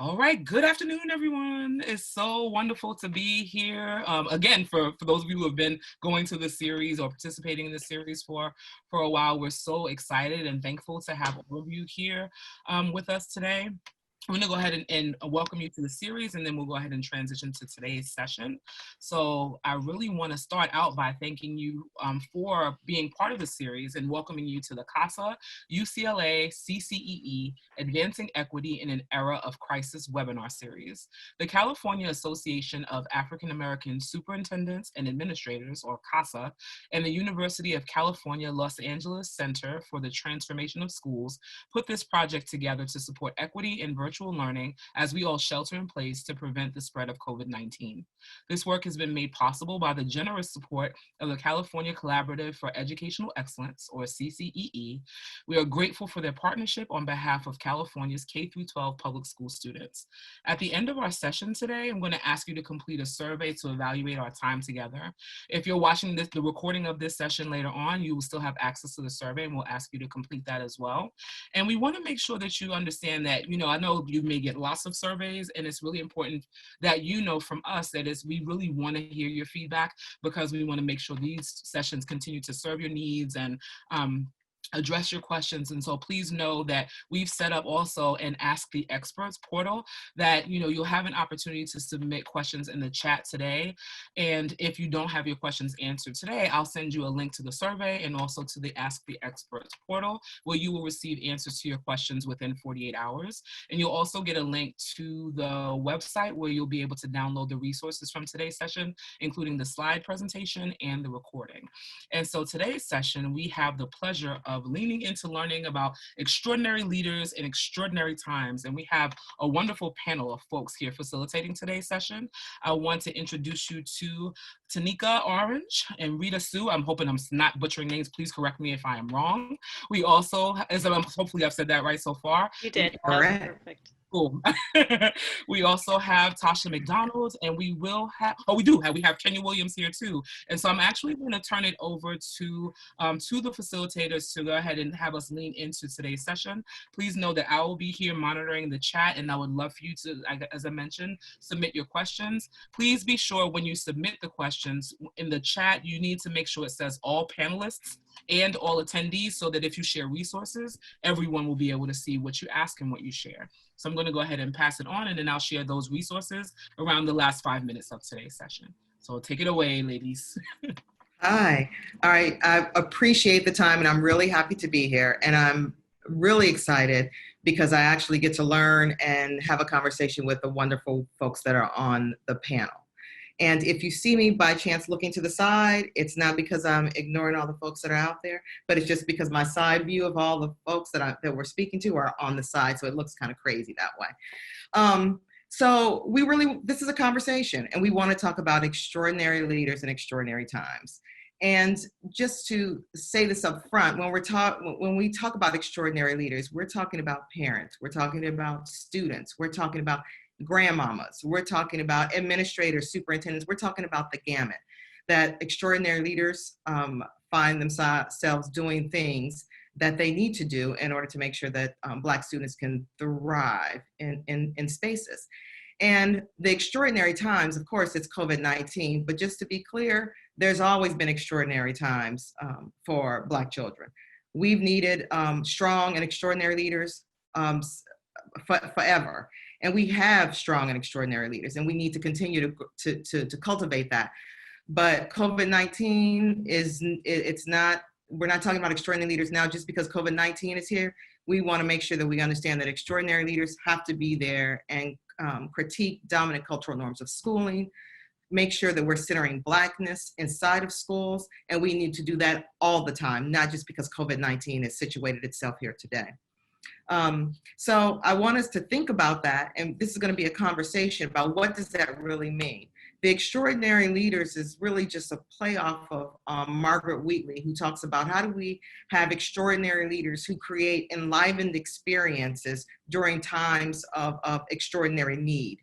All right, good afternoon, everyone. It's so wonderful to be here. Again, for those of you who have been going to the series or participating in the series for a while, we're so excited and thankful to have all of you here with us today. I'm going to go ahead and welcome you to the series, and then we'll go ahead and transition to today's session. So I really want to start out by thanking you for being part of the series and welcoming you to the CAAASA, UCLA, CCEE, Advancing Equity in an Era of Crisis webinar series. The California Association of African American Superintendents and Administrators, or CAAASA, and the University of California, Los Angeles Center for the Transformation of Schools put this project together to support equity in virtual learning as we all shelter in place to prevent the spread of COVID-19. This work has been made possible by the generous support of the California Collaborative for Educational Excellence, or CCEE. We are grateful for their partnership on behalf of California's K-12 public school students. At the end of our session today, I'm going to ask you to complete a survey to evaluate our time together. If you're watching the recording of this session later on, you will still have access to the survey, and we'll ask you to complete that as well. And we want to make sure that you understand that, I know you may get lots of surveys, and it's really important that you know from us that we really want to hear your feedback, because we want to make sure these sessions continue to serve your needs and address your questions. And so please know that we've set up also an Ask the Experts portal that, you'll have an opportunity to submit questions in the chat today. And if you don't have your questions answered today, I'll send you a link to the survey and also to the Ask the Experts portal, where you will receive answers to your questions within 48 hours. And you'll also get a link to the website where you'll be able to download the resources from today's session, including the slide presentation and the recording. And so today's session, we have the pleasure of leaning into learning about extraordinary leaders in extraordinary times. And we have a wonderful panel of folks here facilitating today's session. I want to introduce you to Tonikiaa and Rita Suh. I'm hoping I'm not butchering names. Please correct me if I am wrong. We also, hopefully I've said that right so far. You did. That was perfect. Cool. We also have Tasha McDonald, and we have Kenya Williams here too. And so I'm actually going to turn it over to the facilitators to go ahead and have us lean into today's session. Please know that I will be here monitoring the chat, and I would love for you to, as I mentioned, submit your questions. Please be sure when you submit the questions in the chat, you need to make sure it says all panelists and all attendees, so that if you share resources, everyone will be able to see what you ask and what you share. So I'm going to go ahead and pass it on, and then I'll share those resources around the last 5 minutes of today's session. So take it away, ladies. Hi. All right. I appreciate the time, and I'm really happy to be here. And I'm really excited because I actually get to learn and have a conversation with the wonderful folks that are on the panel. And if you see me by chance looking to the side, it's not because I'm ignoring all the folks that are out there, but it's just because my side view of all the folks that we're speaking to are on the side. So it looks kind of crazy that way. So this is a conversation, and we want to talk about extraordinary leaders in extraordinary times. And just to say this up front, when we talk about extraordinary leaders, we're talking about parents, we're talking about students, we're talking about grandmamas, we're talking about administrators, superintendents, we're talking about the gamut, that extraordinary leaders find themselves doing things that they need to do in order to make sure that Black students can thrive in spaces. And the extraordinary times, of course, it's COVID-19, but just to be clear, there's always been extraordinary times for Black children. We've needed strong and extraordinary leaders forever. And we have strong and extraordinary leaders, and we need to continue to cultivate that. But COVID-19 we're not talking about extraordinary leaders now just because COVID-19 is here. We want to make sure that we understand that extraordinary leaders have to be there and critique dominant cultural norms of schooling, make sure that we're centering Blackness inside of schools, and we need to do that all the time, not just because COVID-19 has situated itself here today. So I want us to think about that, and this is going to be a conversation about what does that really mean. The extraordinary leaders is really just a play off of Margaret Wheatley, who talks about how do we have extraordinary leaders who create enlivened experiences during times of extraordinary need,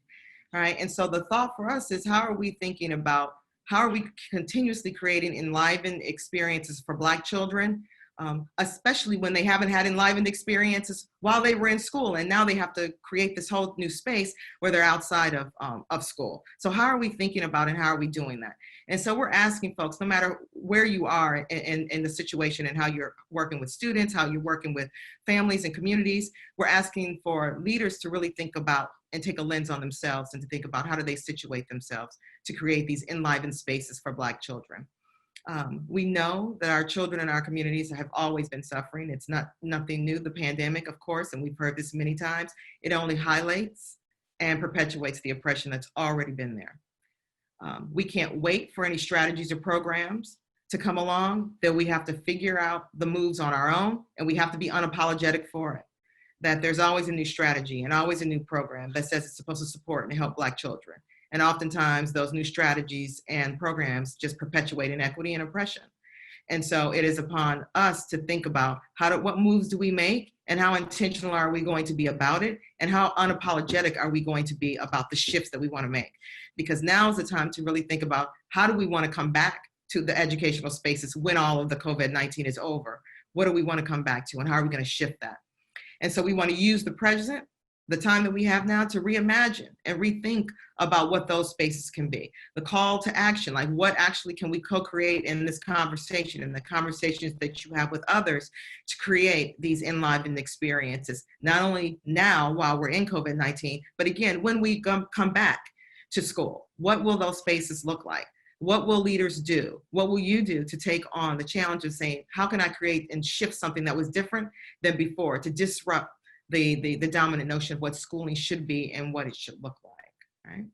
right? And so the thought for us is, how are we thinking about, how are we continuously creating enlivened experiences for Black children especially when they haven't had enlivened experiences while they were in school, and now they have to create this whole new space where they're outside of school. So how are we thinking about it, and how are we doing that? And so we're asking folks, no matter where you are in the situation and how you're working with students, how you're working with families and communities, we're asking for leaders to really think about and take a lens on themselves and to think about how do they situate themselves to create these enlivened spaces for Black children. We know that our children in our communities have always been suffering. It's nothing new, the pandemic, of course, and we've heard this many times. It only highlights and perpetuates the oppression that's already been there. We can't wait for any strategies or programs to come along, that we have to figure out the moves on our own, and we have to be unapologetic for it. That there's always a new strategy and always a new program that says it's supposed to support and help Black children. And oftentimes those new strategies and programs just perpetuate inequity and oppression. And so it is upon us to think about what moves do we make, and how intentional are we going to be about it, and how unapologetic are we going to be about the shifts that we want to make. Because now is the time to really think about how do we want to come back to the educational spaces when all of the COVID-19 is over. What do we want to come back to, and how are we going to shift that? And so we want to use the present, the time that we have now, to reimagine and rethink about what those spaces can be. The call to action, like what actually can we co-create in this conversation and the conversations that you have with others to create these enlivened experiences, not only now while we're in COVID-19, but again, when we come back to school, what will those spaces look like? What will leaders do? What will you do to take on the challenge of saying, how can I create and shift something that was different than before, to disrupt the dominant notion of what schooling should be and what it should look like, right?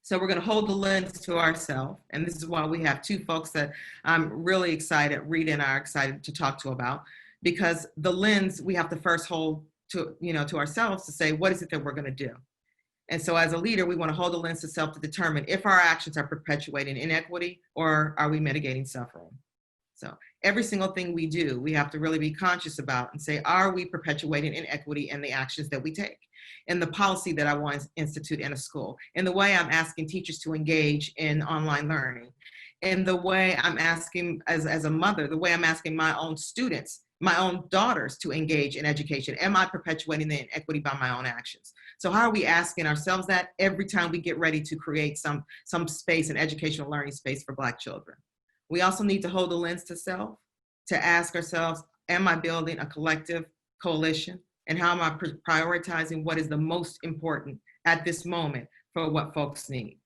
So we're going to hold the lens to ourselves, and this is why we have two folks that I'm really excited, Rita and I are excited to talk to about, because the lens we have to first hold to ourselves to say, what is it that we're going to do? And so as a leader, we want to hold the lens to self to determine if our actions are perpetuating inequity or are we mitigating suffering. So every single thing we do, we have to really be conscious about and say, are we perpetuating inequity in the actions that we take, in the policy that I want to institute in a school, in the way I'm asking teachers to engage in online learning, in the way I'm asking as a mother, the way I'm asking my own students, my own daughters to engage in education. Am I perpetuating the inequity by my own actions? So how are we asking ourselves that every time we get ready to create some space, an educational learning space for Black children? We also need to hold the lens to self, to ask ourselves, am I building a collective coalition? And how am I prioritizing what is the most important at this moment for what folks need,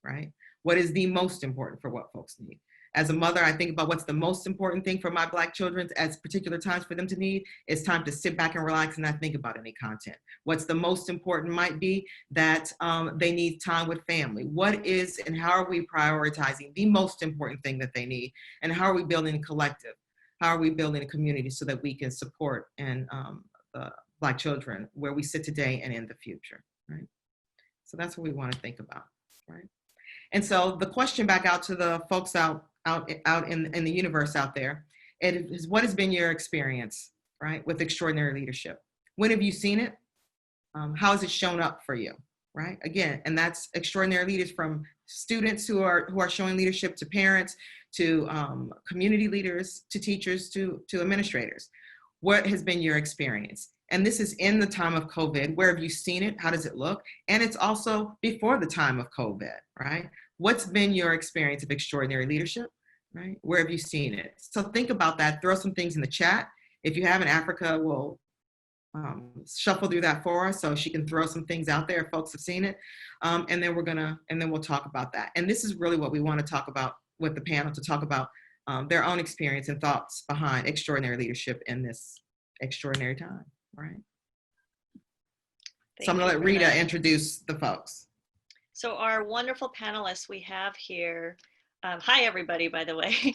right? What is the most important for what folks need? As a mother, I think about what's the most important thing for my Black children at particular times for them to need. It's time to sit back and relax and not think about any content. What's the most important might be that they need time with family. What is and how are we prioritizing the most important thing that they need? And how are we building a collective? How are we building a community so that we can support and the Black children where we sit today and in the future, right? So that's what we want to think about, right? And so the question back out to the folks out in the universe out there, it is, what has been your experience, right, with extraordinary leadership? When have you seen it? How has it shown up for you, right? Again, and that's extraordinary leaders, from students who are showing leadership, to parents, to community leaders, to teachers, to administrators. What has been your experience? And this is in the time of COVID. Where have you seen it? How does it look? And it's also before the time of COVID, right? What's been your experience of extraordinary leadership, right? Where have you seen it? So think about that. Throw some things in the chat. If you have an Africa, we'll shuffle through that for us so she can throw some things out there if folks have seen it. And then we'll talk about that. And this is really what we want to talk about with the panel, to talk about their own experience and thoughts behind extraordinary leadership in this extraordinary time, right? So I'm gonna let Rita introduce the folks. So our wonderful panelists we have here, hi everybody, by the way.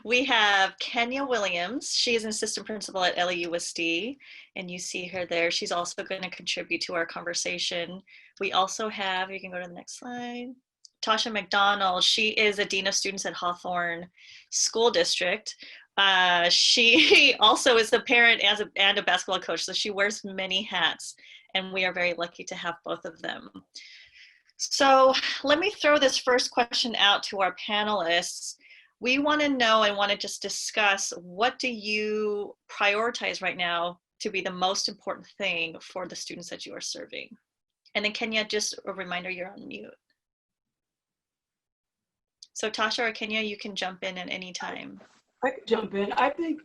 We have Kenya Williams. She is an assistant principal at LAUSD, and you see her there. She's also going to contribute to our conversation. We also have, you can go to the next slide, Tasha McDonald. She is a dean of students at Hawthorne School District. She also is a parent and a basketball coach, so she wears many hats, and we are very lucky to have both of them. So let me throw this first question out to our panelists. we want to know and want to just discuss, what do you prioritize right now to be the most important thing for the students that you are serving? And then Kenya, just a reminder, you're on mute. So Tasha or Kenya, you can jump in at any time. I could jump in. I think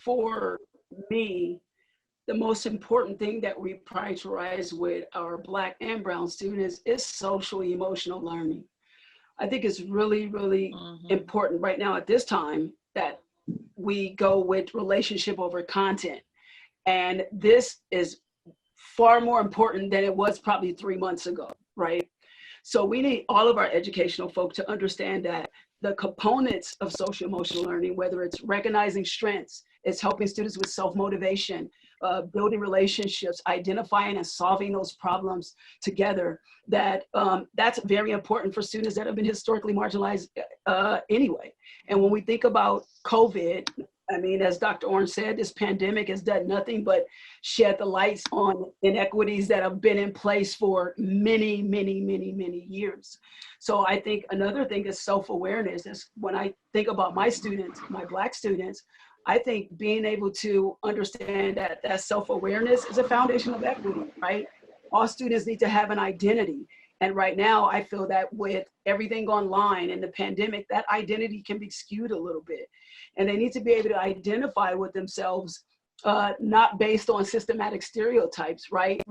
for me, the most important thing that we prioritize with our Black and Brown students is social emotional learning. I think it's really, really important right now at this time that we go with relationship over content. And this is far more important than it was probably 3 months ago, right? So we need all of our educational folk to understand that the components of social emotional learning, whether it's recognizing strengths, it's helping students with self-motivation, building relationships, identifying and solving those problems together, that's very important for students that have been historically marginalized anyway. And when we think about COVID, I mean, as Dr. Orange said, this pandemic has done nothing but shed the lights on inequities that have been in place for many, many, many, many years. So I think another thing is self-awareness. Is when I think about my students, my Black students, I think being able to understand that that self-awareness is a foundation of equity, right? All students need to have an identity. And right now, I feel that with everything online and the pandemic, that identity can be skewed a little bit. And they need to be able to identify with themselves, not based on systematic stereotypes, right?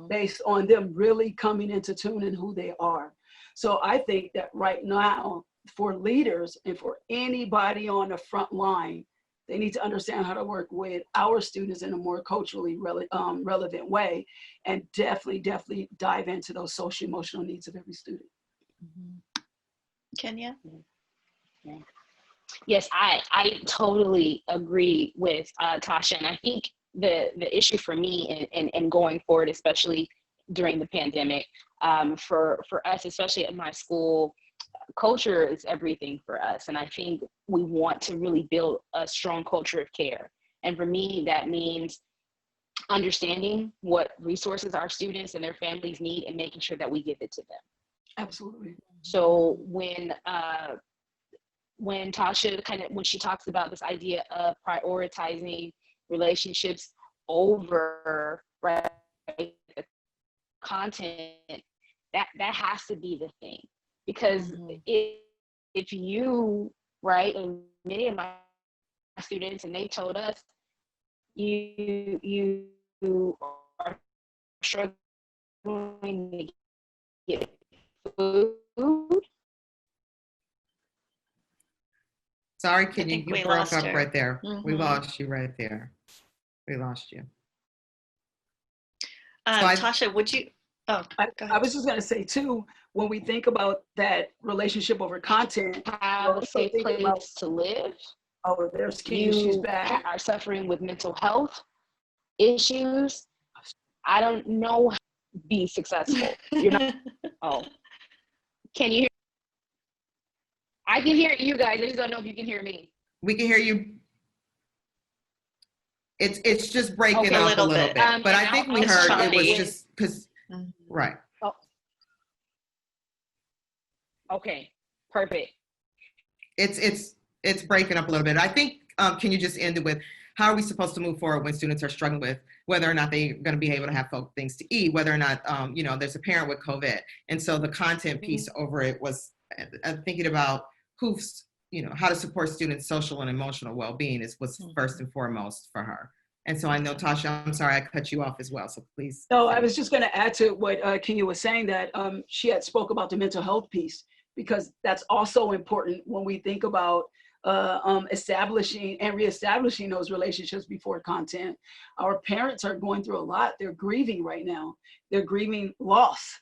Based on them really coming into tune in who they are. So I think that right now, for leaders and for anybody on the front line, they need to understand how to work with our students in a more culturally relevant way, and definitely dive into those social emotional needs of every student. Kenya? Yes, I totally agree with Tasha, and I think the issue for me and going forward, especially during the pandemic, for us, especially at my school, culture is everything for us. And I think we want to really build a strong culture of care. And for me, that means understanding what resources our students and their families need and making sure that we give it to them. Absolutely. So when Tasha when she talks about this idea of prioritizing relationships over, right, the content, that has to be the thing. Because if you, right, and many of my students, and they told us, you are struggling to get food. Sorry, Kenya, you broke up her. right there. We lost you right there. We lost you. Tasha, would you? Oh, I was just going to say too, when we think about that relationship over content, have a safe place to live. Oh, there's Kenya, she's back. Are suffering with mental health issues. I don't know how to be successful. You're not. Oh, can you hear? I can hear you guys. I just don't know if you can hear me. We can hear you. It's just breaking up a little bit. But I think we heard it was just because. Right. Oh. Okay. Perfect. It's breaking up a little bit. I think, can you just end it with, how are we supposed to move forward when students are struggling with whether or not they're going to be able to have things to eat, whether or not, there's a parent with COVID. And so the content piece over it was thinking about how to support students' social and emotional well-being was first and foremost for her. And so I know, Tasha, I'm sorry I cut you off as well, so please. No, I was just going to add to what Kenya was saying, that she had spoke about the mental health piece, because that's also important when we think about establishing and reestablishing those relationships before content. Our parents are going through a lot. They're grieving right now. They're grieving loss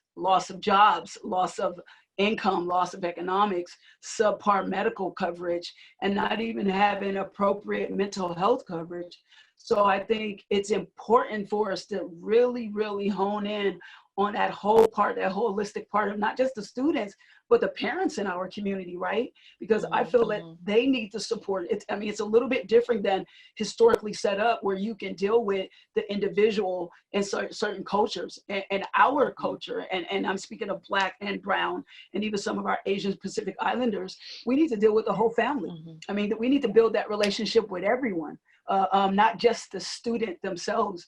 of jobs, loss of income, loss of economics, subpar medical coverage, and not even having appropriate mental health coverage. So I think it's important for us to really, really hone in on that whole part, that holistic part of not just the students, but the parents in our community, right? Because I feel that they need the support. I mean, it's a little bit different than historically set up where you can deal with the individual in certain cultures and our culture. And I'm speaking of Black and Brown and even some of our Asian Pacific Islanders. We need to deal with the whole family. I mean, we need to build that relationship with everyone. Not just the student themselves,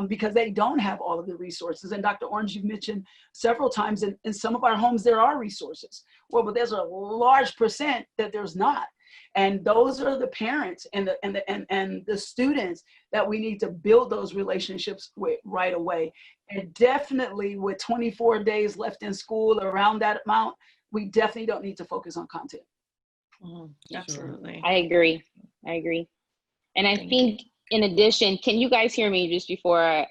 because they don't have all of the resources. And Dr. Orange, you've mentioned several times in some of our homes, there are resources. Well, but there's a large percent that there's not. And those are the parents and the students that we need to build those relationships with right away. And definitely with 24 days left in school, around that amount, we definitely don't need to focus on content. Absolutely. I agree. And I think in addition, can you guys hear me just before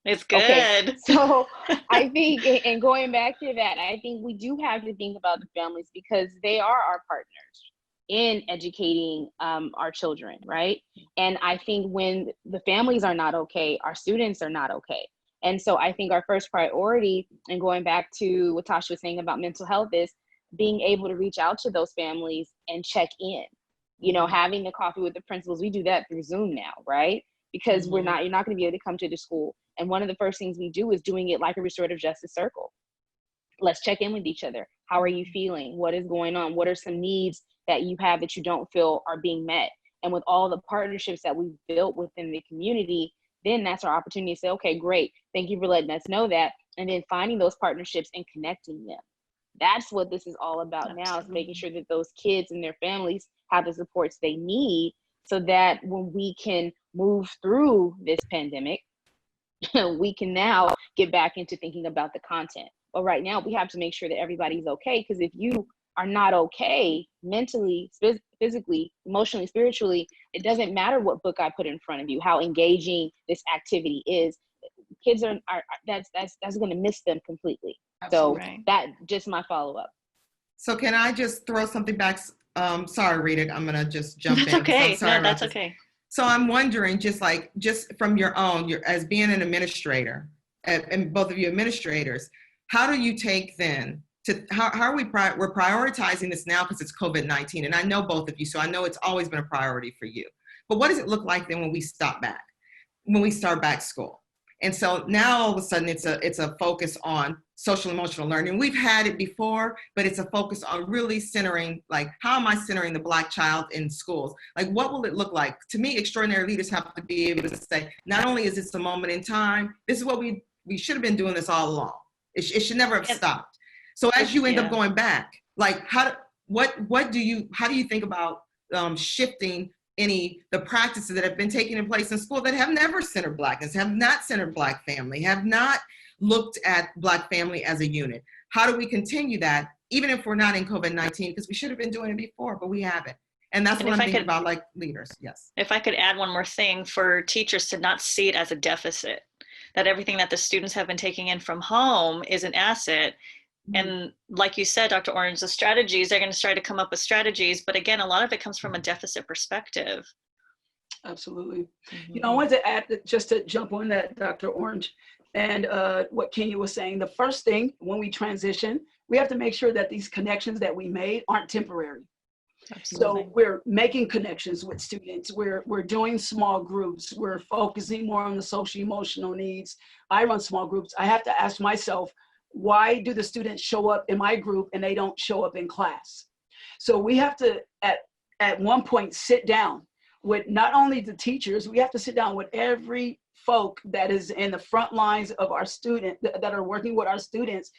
it's good. Okay. So I think, and going back to that, I think we do have to think about the families because they are our partners in educating our children, right? And I think when the families are not okay, our students are not okay. And so I think our first priority, and going back to what Tasha was saying about mental health, is being able to reach out to those families and check in. You know, having the coffee with the principals, we do that through Zoom now, right? Because you're not going to be able to come to the school. And one of the first things we do is doing it like a restorative justice circle. Let's check in with each other. How are you feeling? What is going on? What are some needs that you have that you don't feel are being met? And with all the partnerships that we've built within the community, then that's our opportunity to say, okay, great. Thank you for letting us know that. And then finding those partnerships and connecting them. That's what this is all about now, is making sure that those kids and their families have the supports they need so that when we can move through this pandemic, we can now get back into thinking about the content. But right now we have to make sure that everybody's okay, because if you are not okay mentally, physically, emotionally, spiritually, it doesn't matter what book I put in front of you, how engaging this activity is. Kids are that's going to miss them completely. Absolutely. So that just my follow-up. So can I just throw something back? Sorry, Rita, I'm gonna just jump in. That's okay. I'm sorry No, that's this. okay. So I'm wondering, just from your own, as being an administrator, and both of you administrators, how do you take then to how are we're prioritizing this now because it's COVID-19, and I know both of you, so I know it's always been a priority for you. But what does it look like then when we start back school? And so now all of a sudden it's a focus on social emotional learning. We've had it before, but it's a focus on really centering, like, how am I centering the Black child in schools? Like, what will it look like? To me, extraordinary leaders have to be able to say, not only is this a moment in time, this is what we should have been doing this all along. It should never have stopped. So as you end up going back, like, how do you think about shifting the practices that have been taking in place in school that have never centered Blackness, have not centered Black family, have not looked at Black family as a unit? How do we continue that, even if we're not in COVID-19, because we should have been doing it before, but we haven't. And that's what I'm thinking about, like, leaders. Yes. If I could add one more thing, for teachers to not see it as a deficit, that everything that the students have been taking in from home is an asset. And like you said, Dr. Orange, the strategies, they're going to try to come up with strategies. But again, a lot of it comes from a deficit perspective. Absolutely. You know, I wanted to add, just to jump on that, Dr. Orange, and what Kenya was saying. The first thing when we transition, we have to make sure that these connections that we made aren't temporary. Absolutely. So we're making connections with students. We're doing small groups. We're focusing more on the social emotional needs. I run small groups. I have to ask myself, why do the students show up in my group and they don't show up in class? So we have to, at one point, sit down with not only the teachers, we have to sit down with every folk that is in the front lines of our student, that are working with our students.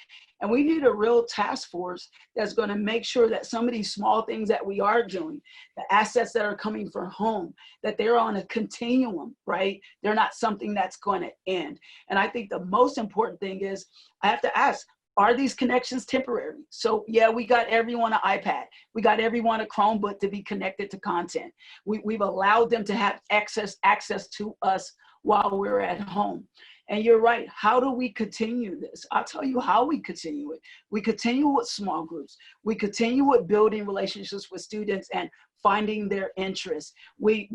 And we need a real task force that's going to make sure that some of these small things that we are doing, the assets that are coming from home, that they're on a continuum, right? They're not something that's going to end. And I think the most important thing is, I have to ask, are these connections temporary? So yeah, we got everyone an iPad. We got everyone a Chromebook to be connected to content. We've allowed them to have access to us while we're at home. And you're right, how do we continue this? I'll tell you how we continue it. We continue with small groups. We continue with building relationships with students and finding their interests. We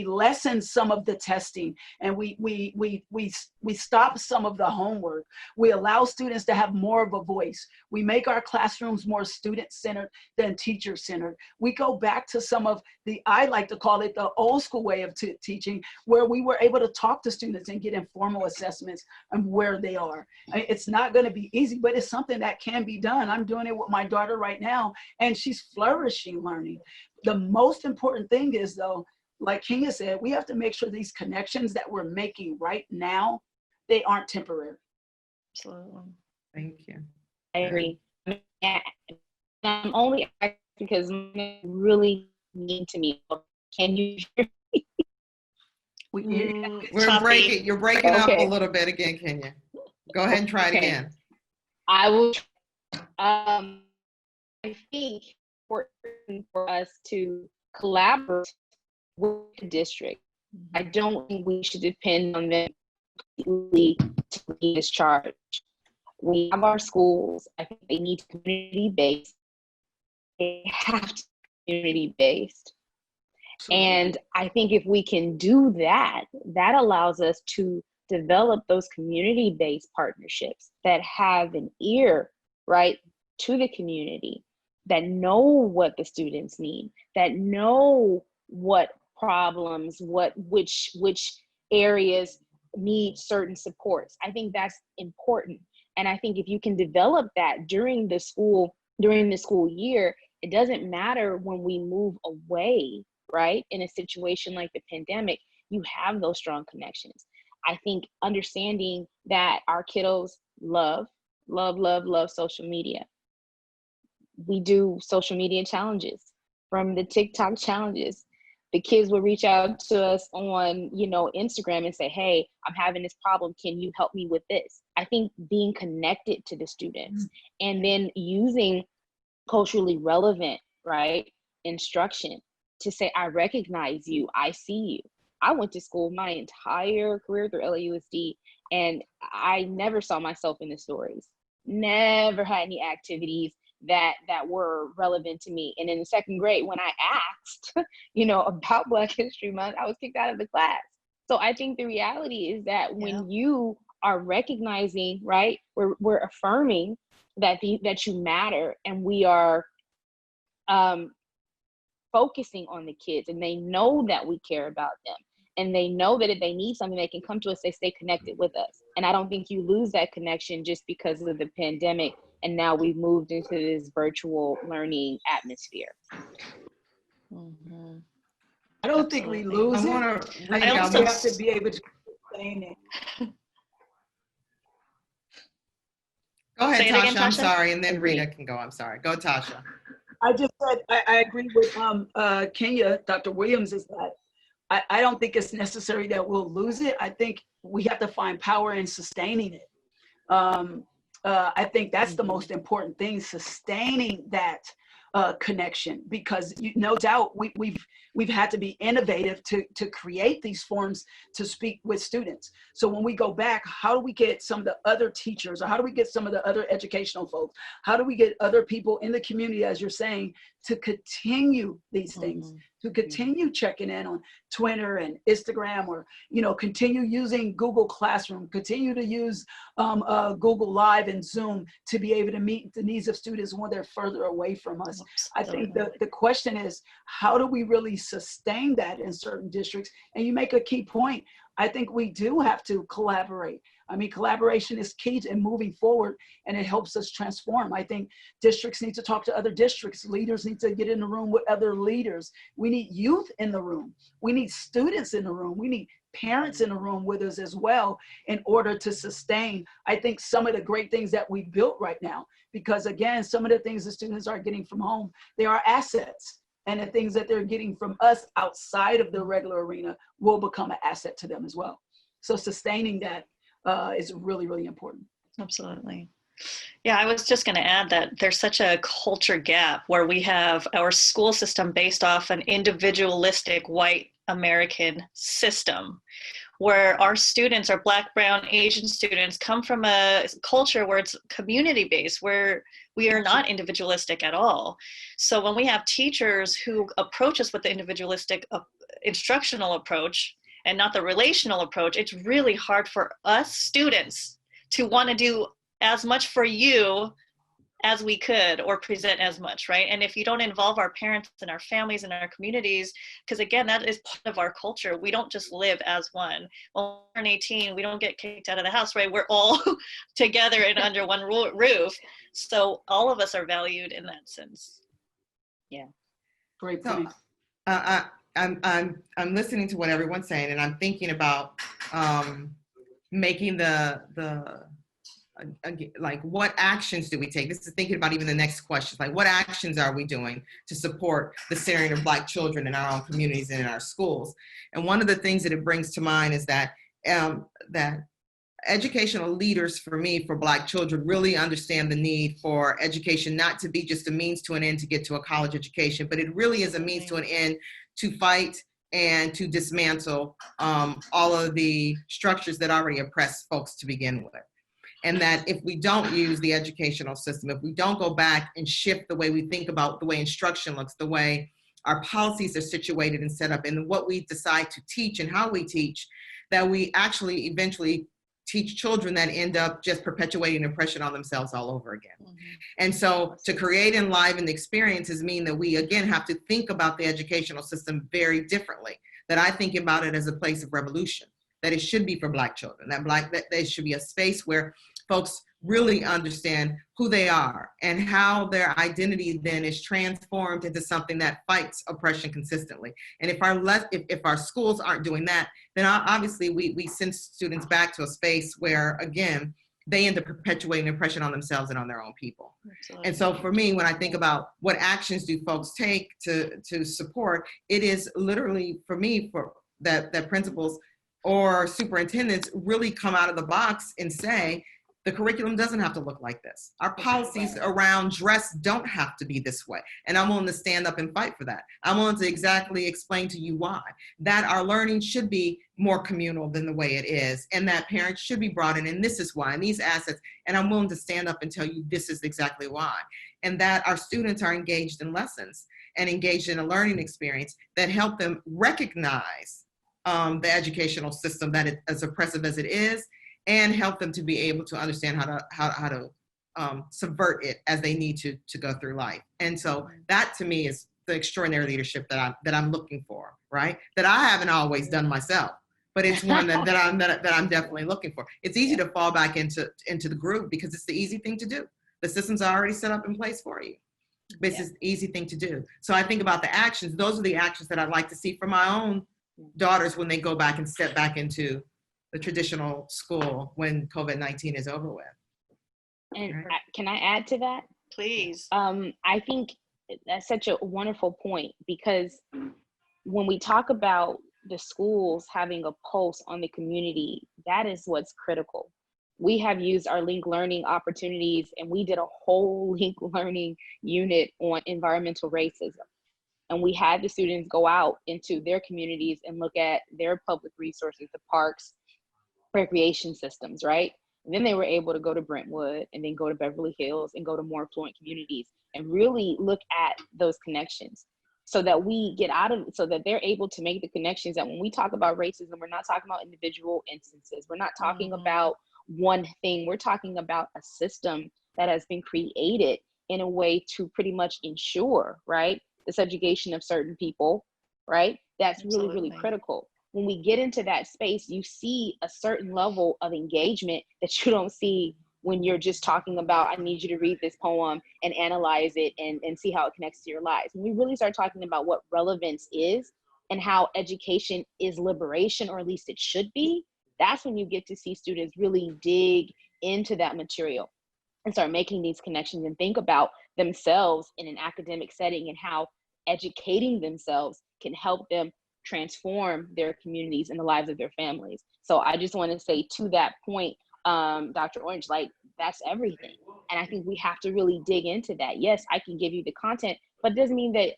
lessen some of the testing, and we stop some of the homework. We allow students to have more of a voice. We make our classrooms more student-centered than teacher-centered. We go back to some of I like to call it the old school way of teaching, where we were able to talk to students and get informal assessments of where they are. I mean, it's not going to be easy, but it's something that can be done. I'm doing it with my daughter right now, and she's flourishing learning. The most important thing is, though, like Kenya said, we have to make sure these connections that we're making right now, they aren't temporary. Absolutely. Thank you. I agree. I'm only asking because it's really mean to me. Can you hear me? We're breaking. You're breaking up a little bit again, Kenya. Go ahead and try it again. I will. I think it's important for us to collaborate with the district. I don't think we should depend on them completely to lead this charge. We have our schools. I think they need community-based. They have to be community-based. And I think if we can do that, that allows us to develop those community-based partnerships that have an ear, right, to the community, that know what the students need, that know what problems, which areas need certain supports. I think that's important. And I think if you can develop that during the school year, it doesn't matter when we move away, right? In a situation like the pandemic, you have those strong connections. I think understanding that our kiddos love social media. We do social media challenges, from the TikTok challenges. The kids will reach out to us on, Instagram and say, hey, I'm having this problem. Can you help me with this? I think being connected to the students and then using culturally relevant, right, instruction to say, I recognize you, I see you. I went to school my entire career through LAUSD, and I never saw myself in the stories. Never had any activities that were relevant to me. And in the second grade, when I asked, about Black History Month, I was kicked out of the class. So I think the reality is that when you are recognizing, right, we're affirming that you matter, and we are focusing on the kids, and they know that we care about them, and they know that if they need something, they can come to us, they stay connected with us. And I don't think you lose that connection just because of the pandemic, and now we've moved into this virtual learning atmosphere. Mm-hmm. I don't think we lose it. I also have to be able to sustain it. Go ahead, Tasha. Again, Tasha. I'm sorry, and then Rita can go. I'm sorry. Go, Tasha. I just said I agree with Kenya, Dr. Williams, is that I don't think it's necessary that we'll lose it. I think we have to find power in sustaining it. I think that's the most important thing, sustaining that connection, because no doubt we've had to be innovative to create these forms to speak with students. So when we go back, how do we get some of the other teachers, or how do we get some of the other educational folks? How do we get other people in the community, as you're saying, to continue these things, to continue checking in on Twitter and Instagram, or, continue using Google Classroom, continue to use Google Live and Zoom to be able to meet the needs of students when they're further away from us. I think the question is, how do we really sustain that in certain districts? And you make a key point. I think we do have to collaborate. I mean, collaboration is key to moving forward, and it helps us transform. I think districts need to talk to other districts. Leaders need to get in the room with other leaders. We need youth in the room. We need students in the room. We need parents in the room with us as well, in order to sustain, I think, some of the great things that we built right now. Because again, some of the things the students are getting from home, they are assets. And the things that they're getting from us outside of the regular arena will become an asset to them as well. So sustaining that is really, really important. Absolutely. Yeah, I was just going to add that there's such a culture gap where we have our school system based off an individualistic white American system, where our students, our Black, Brown, Asian students, come from a culture where it's community-based, where we are not individualistic at all. So when we have teachers who approach us with the individualistic instructional approach and not the relational approach, it's really hard for us students to want to do as much for you as we could or present as much, right? And if you don't involve our parents and our families and our communities, because again, that is part of our culture. We don't just live as one. When we're 18, we don't get kicked out of the house, right? We're all together and under one roof. So all of us are valued in that sense. Yeah. Great So, point. I'm listening to what everyone's saying, and I'm thinking about making like, what actions do we take? This is thinking about even the next question, like, what actions are we doing to support the centering of Black children in our own communities and in our schools? And one of the things that it brings to mind is that that educational leaders, for me, for Black children, really understand the need for education not to be just a means to an end to get to a college education, but it really is a means to an end to fight and to dismantle all of the structures that already oppress folks to begin with. And that if we don't use the educational system, if we don't go back and shift the way we think about the way instruction looks, the way our policies are situated and set up, and what we decide to teach and how we teach, that we actually eventually teach children that end up just perpetuating oppression on themselves all over again. Mm-hmm. And so to create enlivened experiences mean that we, again, have to think about the educational system very differently, that I think about it as a place of revolution, that it should be for Black children, that there should be a space where folks really understand who they are and how their identity then is transformed into something that fights oppression consistently. And if our schools aren't doing that, then obviously we send students back to a space where, again, they end up perpetuating oppression on themselves and on their own people. Absolutely. And so for me, when I think about what actions do folks take to support, it is literally, for me, for that principals or superintendents really come out of the box and say, the curriculum doesn't have to look like this. Our policies around dress don't have to be this way. And I'm willing to stand up and fight for that. I'm willing to exactly explain to you why. That our learning should be more communal than the way it is, and that parents should be brought in, and this is why, and these assets, and I'm willing to stand up and tell you this is exactly why. And that our students are engaged in lessons and engaged in a learning experience that help them recognize the educational system, that it, as oppressive as it is, and help them to be able to understand how to subvert it as they need to go through life. And so that, to me, is the extraordinary leadership that I'm looking for, right? That I haven't always done myself, but it's one that I'm definitely looking for. It's easy to fall back into the groove because it's the easy thing to do. The systems are already set up in place for you. But it's an easy thing to do. So I think about the actions. Those are the actions that I'd like to see for my own daughters when they go back and step back into the traditional school when COVID-19 is over with. And can I add to that? Please. I think that's such a wonderful point, because when we talk about the schools having a pulse on the community, that is what's critical. We have used our linked learning opportunities, and we did a whole linked learning unit on environmental racism. And we had the students go out into their communities and look at their public resources, the parks, recreation systems, right? And then they were able to go to Brentwood and then go to Beverly Hills and go to more affluent communities and really look at those connections, so that we get out of, so that they're able to make the connections that when we talk about racism, we're not talking about individual instances. We're not talking about one thing. We're talking about a system that has been created in a way to pretty much ensure, right, the subjugation of certain people, right? That's really, really critical. When we get into that space, you see a certain level of engagement that you don't see when you're just talking about, I need you to read this poem and analyze it and see how it connects to your lives. When we really start talking about what relevance is and how education is liberation, or at least it should be, that's when you get to see students really dig into that material and start making these connections and think about themselves in an academic setting and how educating themselves can help them transform their communities and the lives of their families. So I just want to say, to that point, Dr. Orange, like, that's everything. And I think we have to really dig into that. Yes, I can give you the content, but it doesn't mean that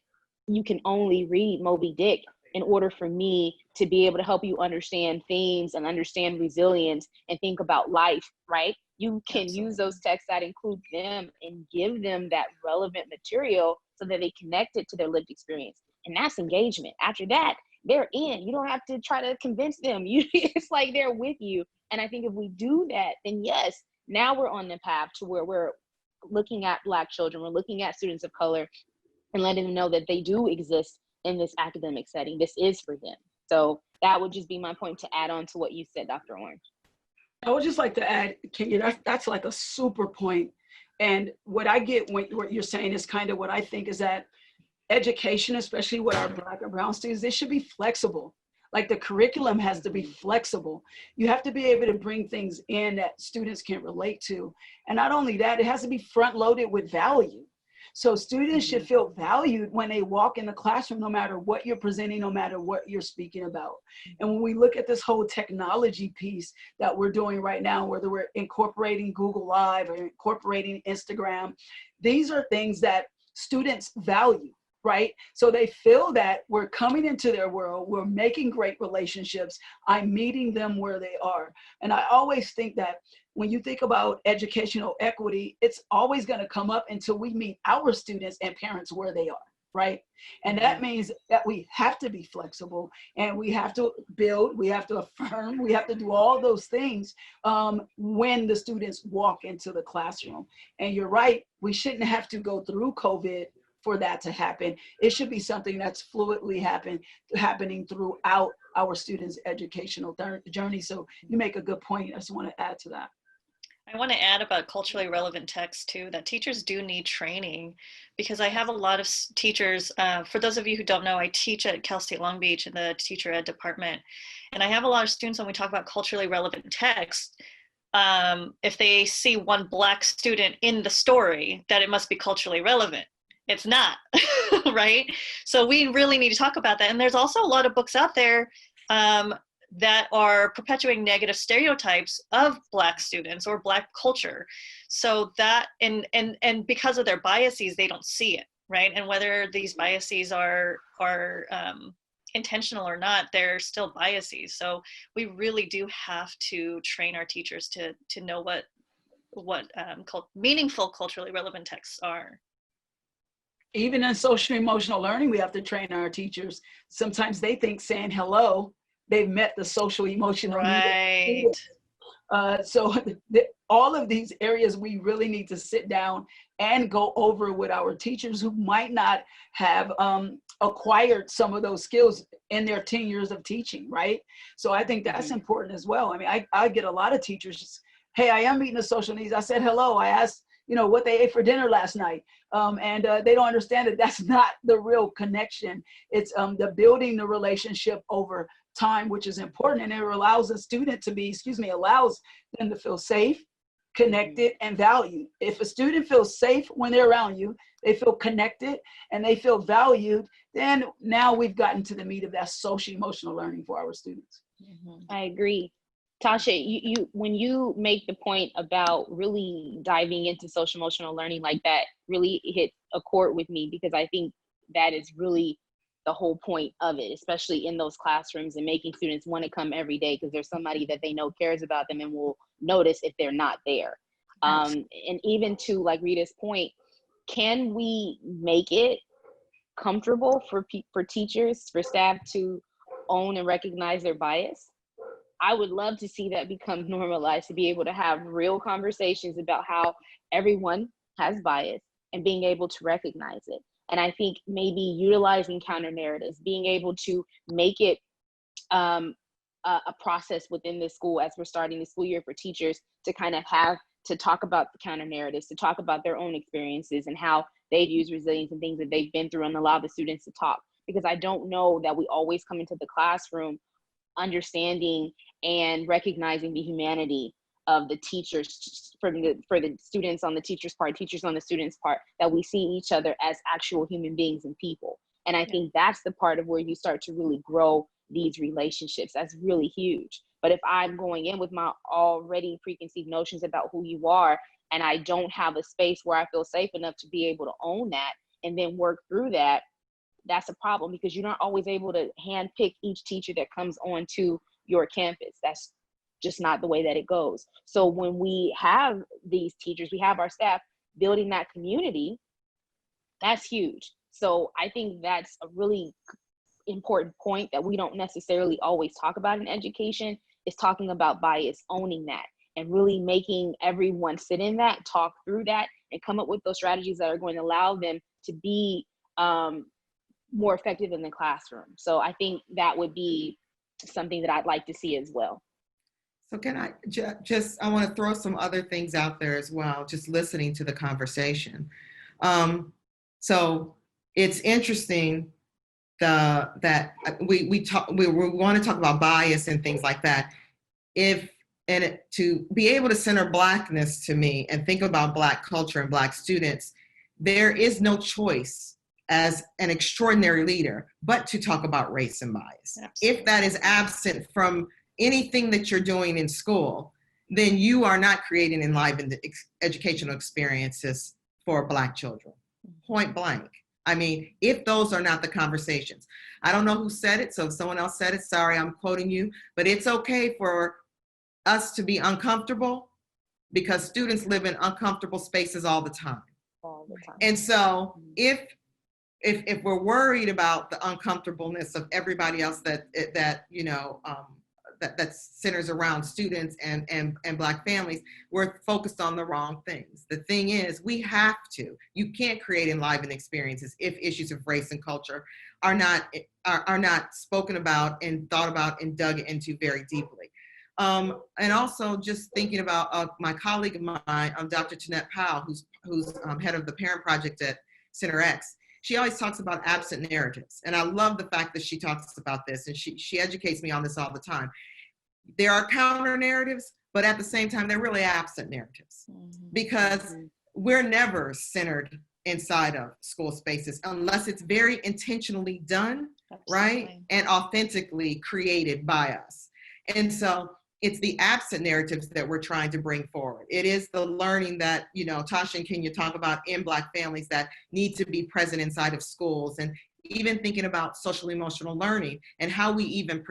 you can only read Moby Dick in order for me to be able to help you understand themes and understand resilience and think about life, right? You can use those texts that include them and give them that relevant material so that they connect it to their lived experience. And that's engagement. After that, they're in. You don't have to try to convince them. It's like they're with you. And I think if we do that, then yes, now we're on the path to where we're looking at Black children, we're looking at students of color and letting them know that they do exist in this academic setting. This is for them. So that would just be my point to add on to what you said, Dr. Orange. I would just like to add, Kenya, that's like a super point. And what I get when what you're saying is kind of what I think is that education, especially with our Black and brown students, they should be flexible. Like the curriculum has to be flexible. You have to be able to bring things in that students can relate to. And not only that, it has to be front loaded with value. So students should feel valued when they walk in the classroom, no matter what you're presenting, no matter what you're speaking about. And when we look at this whole technology piece that we're doing right now, whether we're incorporating Google Live or incorporating Instagram, these are things that students value, right? So they feel that we're coming into their world, we're making great relationships, I'm meeting them where they are. And I always think that when you think about educational equity, it's always going to come up until we meet our students and parents where they are, right? And that means that we have to be flexible and we have to build, we have to affirm, we have to do all those things when the students walk into the classroom. And you're right, we shouldn't have to go through COVID for that to happen. It should be something that's fluidly happening throughout our students' educational journey. So you make a good point. I just want to add to that. I want to add about culturally relevant texts too, that teachers do need training, because I have a lot of teachers, for those of you who don't know, I teach at Cal State Long Beach in the teacher ed department. And I have a lot of students when we talk about culturally relevant text, if they see one Black student in the story, that it must be culturally relevant. It's not, right? So we really need to talk about that. And there's also a lot of books out there that are perpetuating negative stereotypes of Black students or Black culture. So that, and because of their biases, they don't see it, right? And whether these biases are intentional or not, they're still biases. So we really do have to train our teachers to know what meaningful culturally relevant texts are. Even in social emotional learning, we have to train our teachers. Sometimes they think saying hello, they've met the social emotional right. need. So all of these areas we really need to sit down and go over with our teachers who might not have acquired some of those skills in their 10 years of teaching, right? So I think that's important as well. I mean, I get a lot of teachers just, hey, I am meeting the social needs. I said hello. I asked, what they ate for dinner last night. And they don't understand that that's not the real connection. It's the building the relationship over time, which is important. And it allows a student to be, allows them to feel safe, connected, and valued. If a student feels safe when they're around you, they feel connected and they feel valued, then now we've gotten to the meat of that social emotional learning for our students. I agree. Tasha, you when you make the point about really diving into social emotional learning like that, really hit a chord with me, because I think that is really the whole point of it, especially in those classrooms, and making students want to come every day because there's somebody that they know cares about them and will notice if they're not there. And even to like Rita's point, can we make it comfortable for teachers, for staff to own and recognize their bias? I would love to see that become normalized, to be able to have real conversations about how everyone has bias and being able to recognize it. And I think maybe utilizing counter narratives, being able to make it a process within the school as we're starting the school year for teachers to kind of have to talk about the counter narratives, to talk about their own experiences and how they've used resilience and things that they've been through, and allow the students to talk. Because I don't know that we always come into the classroom understanding and recognizing the humanity of the teachers, for the students on the teachers' part, teachers on the students' part, that we see each other as actual human beings and people. And I think that's the part of where you start to really grow these relationships. That's really huge. But if I'm going in with my already preconceived notions about who you are, and I don't have a space where I feel safe enough to be able to own that and then work through that, that's a problem, because you're not always able to handpick each teacher that comes onto your campus. That's just not the way that it goes. So when we have these teachers, we have our staff building that community, that's huge. So I think that's a really important point that we don't necessarily always talk about in education, is talking about bias, owning that, and really making everyone sit in that, talk through that, and come up with those strategies that are going to allow them to be more effective in the classroom. So I think that would be something that I'd like to see as well. So can I I want to throw some other things out there as well, just listening to the conversation. So it's interesting that we want to talk about bias and things like that. To be able to center Blackness to me and think about Black culture and Black students, there is no choice as an extraordinary leader but to talk about race and bias. Absolutely. If that is absent from anything that you're doing in school, then you are not creating enlivened educational experiences for Black children. Point blank. I mean, if those are not the conversations. I don't know who said it, so if someone else said it, sorry, I'm quoting you, but it's okay for us to be uncomfortable, because students live in uncomfortable spaces all the time. All the time. And so if we're worried about the uncomfortableness of everybody else that centers around students and Black families, we're focused on the wrong things. The thing is, you can't create enlivened experiences if issues of race and culture are not spoken about and thought about and dug into very deeply. And also just thinking about my colleague of mine, Dr. Jeanette Powell, who's head of the Parent Project at Center X. She always talks about absent narratives. And I love the fact that she talks about this, and she educates me on this all the time. There are counter narratives, but at the same time, they're really absent narratives, because we're never centered inside of school spaces unless it's very intentionally done, right? And authentically created by us. And so it's the absent narratives that we're trying to bring forward. It is the learning that, Tasha and Kenya talk about in Black families that need to be present inside of schools, and even thinking about social emotional learning and how we even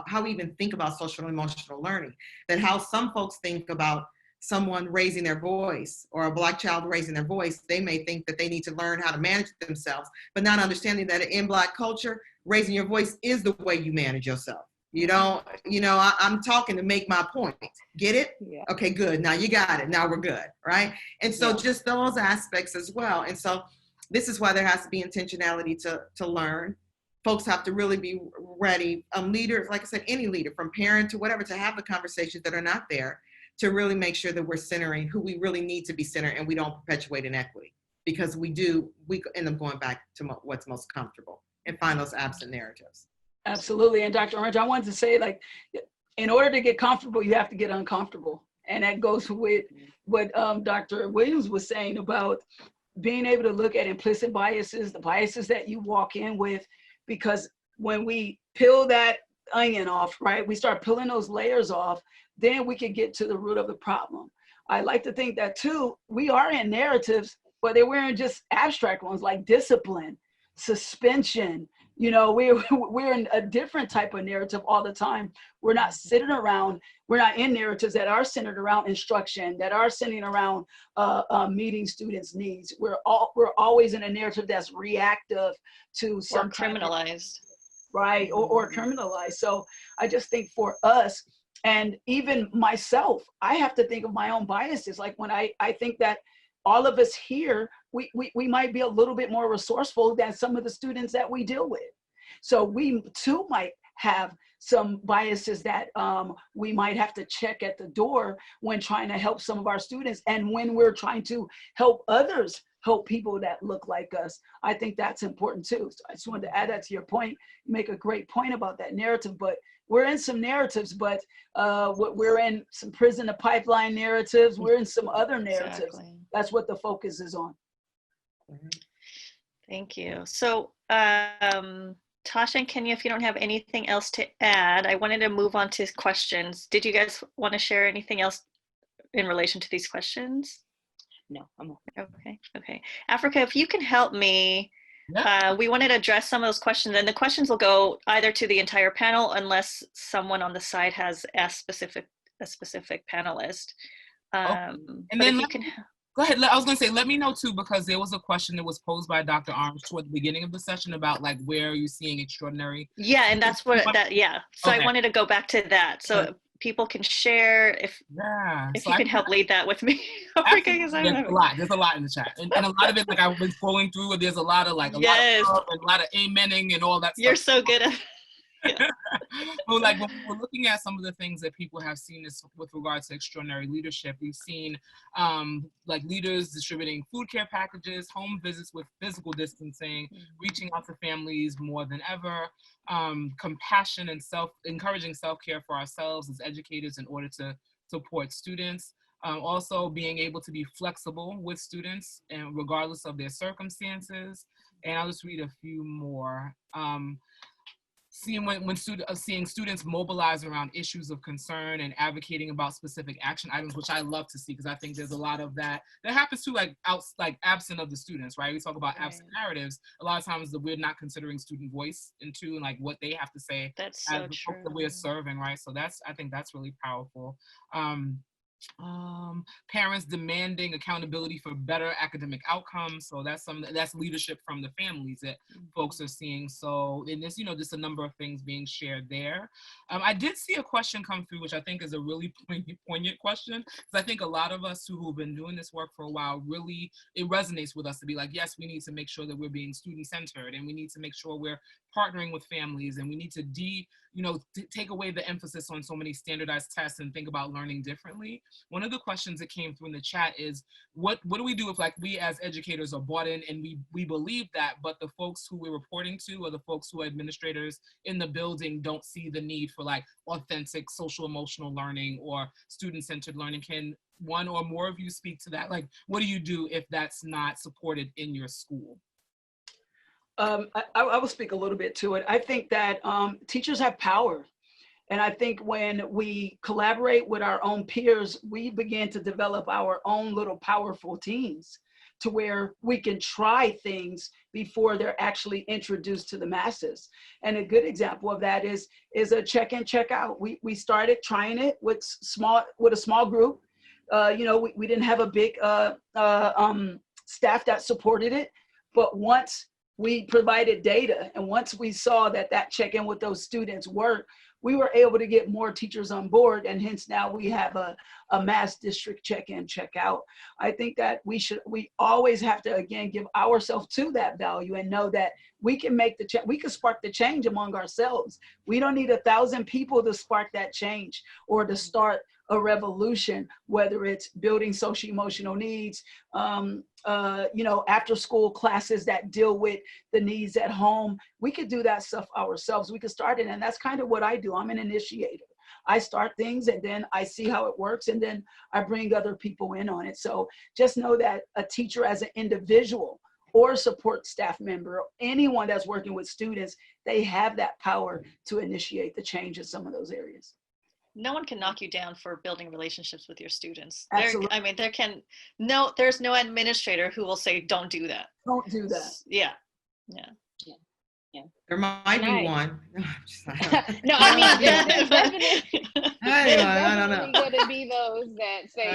how we even think about social emotional learning, that how some folks think about someone raising their voice or a Black child raising their voice, they may think that they need to learn how to manage themselves, but not understanding that in Black culture, raising your voice is the way you manage yourself. I'm talking to make my point. Get it? Yeah. Okay, good. Now you got it. Now we're good, right? And so just those aspects as well. And so this is why there has to be intentionality to learn. Folks have to really be ready. Leaders, like I said, any leader, from parent to whatever, to have the conversations that are not there, to really make sure that we're centering who we really need to be centered, and we don't perpetuate inequity, because we end up going back to what's most comfortable and find those absent narratives. Absolutely. And Dr. Orange, I wanted to say, in order to get comfortable, you have to get uncomfortable. And that goes with what Dr. Williams was saying about being able to look at implicit biases, the biases that you walk in with, because when we peel that onion off, right, we start peeling those layers off, then we can get to the root of the problem. I like to think that too, we are in narratives, but they weren't just abstract ones like discipline, suspension. We're in a different type of narrative all the time. We're not in narratives that are centered around instruction, that are centered around meeting students' needs. We're always in a narrative that's reactive to some criminalized, right? Or criminalized. So I just think for us, and even myself, I have to think of my own biases. Like when I think that all of us here, we might be a little bit more resourceful than some of the students that we deal with. So we too might have some biases that we might have to check at the door when trying to help some of our students, and when we're trying to help others help people that look like us. I think that's important too. So I just wanted to add that to your point. You make a great point about that narrative, but we're in some narratives, but we're in some prison to pipeline narratives. We're in some other narratives. Exactly. That's what the focus is on. Thank you. So Tasha and Kenya, if you don't have anything else to add, I wanted to move on to questions. Did you guys want to share anything else in relation to these questions? No, I'm okay. Okay. Africa, if you can help me We wanted to address some of those questions, and the questions will go either to the entire panel unless someone on the side has asked a specific panelist. And but then if you can, go ahead. I was going to say, let me know too, because there was a question that was posed by Dr. Arms toward the beginning of the session about like, where are you seeing extraordinary? yeah, and that's what yeah. So Okay. I wanted to go back to that. So people can share if so you can help lead that with me. There's a lot in the chat, and a lot of it, like I've been scrolling through, there's a lot of like lot of love and a lot of amening and all that stuff. You're so good at Well, like when we're looking at some of the things that people have seen is with regards to extraordinary leadership, we've seen like leaders distributing food care packages, home visits with physical distancing, reaching out to families more than ever, compassion and encouraging self-care for ourselves as educators in order to support students. Also being able to be flexible with students and regardless of their circumstances. And I'll just read a few more. Seeing students mobilize around issues of concern and advocating about specific action items, which I love to see, because I think there's a lot of that happens too, like absent of the students, right? We talk about absent narratives. A lot of times that we're not considering student voice into and like what they have to say. That's so true. That we're serving, right? So I think that's really powerful. Parents demanding accountability for better academic outcomes. So that's leadership from the families that folks are seeing. So in this, just a number of things being shared there. I did see a question come through, which I think is a really poignant question, because I think a lot of us who've been doing this work for a while, really, it resonates with us to be like, yes, we need to make sure that we're being student-centered, and we need to make sure we're partnering with families, and we need to take away the emphasis on so many standardized tests and think about learning differently. One of the questions that came through in the chat is, what do we do if like we as educators are bought in and we believe that, but the folks who we're reporting to or the folks who are administrators in the building don't see the need for like authentic social emotional learning or student-centered learning? Can one or more of you speak to that? Like, what do you do if that's not supported in your school? I will speak a little bit to it. I think that teachers have power. And I think when we collaborate with our own peers, we begin to develop our own little powerful teams to where we can try things before they're actually introduced to the masses. And a good example of that is a check-in, check-out. We started trying it with a small group. We didn't have a big staff that supported it, but once we provided data and once we saw that check-in with those students worked, we were able to get more teachers on board, and hence now we have a mass district check-in, check-out. I think that we always have to, again, give ourselves to that value and know that we can we can spark the change among ourselves. We don't need 1,000 people to spark that change or to start a revolution, whether it's building social emotional needs, after school classes that deal with the needs at home. We could do that stuff ourselves. We could start it. And that's kind of what I do. I'm an initiator. I start things and then I see how it works and then I bring other people in on it. So just know that a teacher as an individual or support staff member, or anyone that's working with students, they have that power to initiate the change in some of those areas. No one can knock you down for building relationships with your students. Absolutely. There's no administrator who will say, don't do that. Don't do that. Yeah. There might be one. No, I mean, there's definitely going to be those that say,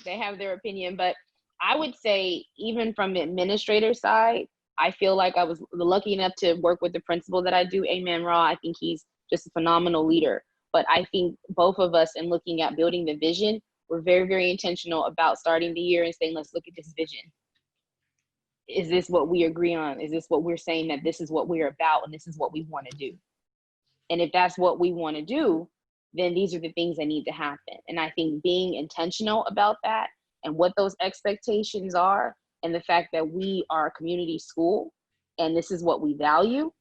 they have their opinion. But I would say, even from the administrator side, I feel like I was lucky enough to work with the principal that I do, Amen Ra. I think he's just a phenomenal leader. But I think both of us, in looking at building the vision, we're very, very intentional about starting the year and saying, let's look at this vision. Is this what we agree on? Is this what we're saying that this is what we're about and this is what we want to do? And if that's what we want to do, then these are the things that need to happen. And I think being intentional about that and what those expectations are, and the fact that we are a community school and this is what we value,